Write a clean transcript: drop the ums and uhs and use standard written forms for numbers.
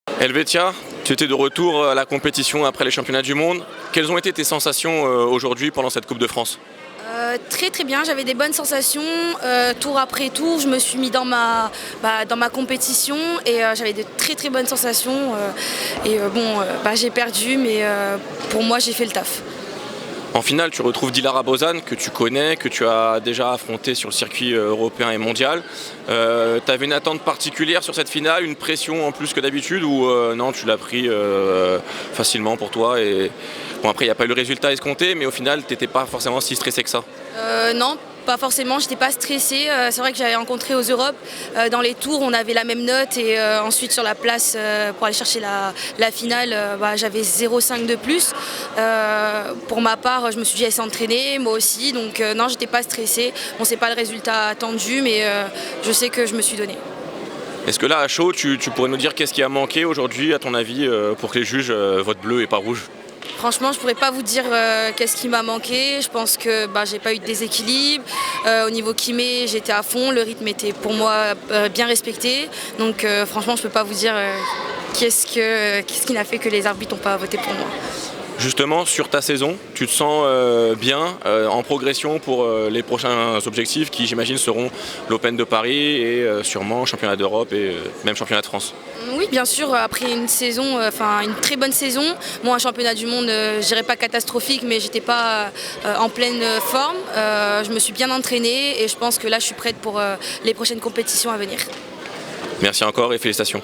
Helvetia, tu étais de retour à la compétition après les championnats du monde. Quelles ont été tes sensations aujourd'hui pendant cette Coupe de France? Très très bien, j'avais des bonnes sensations. Tour après tour, je me suis mis dans ma compétition et j'avais de très très bonnes sensations. J'ai perdu, mais pour moi j'ai fait le taf. En finale, tu retrouves Dilara Bozan, que tu connais, que tu as déjà affronté sur le circuit européen et mondial. Tu avais une attente particulière sur cette finale, une pression en plus que d'habitude, ou non, tu l'as pris facilement pour toi et... Bon, après, il n'y a pas eu le résultat escompté, mais au final, tu n'étais pas forcément si stressé que ça. Non, pas forcément, j'étais pas stressée. C'est vrai que j'avais rencontré aux Europes. Dans les tours, on avait la même note et ensuite sur la place pour aller chercher la finale, j'avais 0,5 de plus. Pour ma part, je me suis dit, elle s'est entraînée, moi aussi. Donc non, j'étais pas stressée. Bon, c'est pas le résultat attendu, mais je sais que je me suis donnée. Est-ce que là, à chaud, tu pourrais nous dire qu'est-ce qui a manqué aujourd'hui, à ton avis, pour que les juges votent bleu et pas rouge? Franchement, je ne pourrais pas vous dire qu'est-ce qui m'a manqué. Je pense que j'ai pas eu de déséquilibre. Au niveau kimé, j'étais à fond. Le rythme était pour moi bien respecté. Donc franchement, je ne peux pas vous dire qu'est-ce qui n'a fait que les arbitres n'ont pas voté pour moi. Justement, sur ta saison, tu te sens bien, en progression pour les prochains objectifs qui, j'imagine, seront l'Open de Paris et sûrement championnat d'Europe et même championnat de France. Oui, bien sûr, après une saison, une très bonne saison. Moi, un championnat du monde, je dirais pas catastrophique, mais j'étais pas en pleine forme. Je me suis bien entraînée et je pense que là, je suis prête pour les prochaines compétitions à venir. Merci encore et félicitations.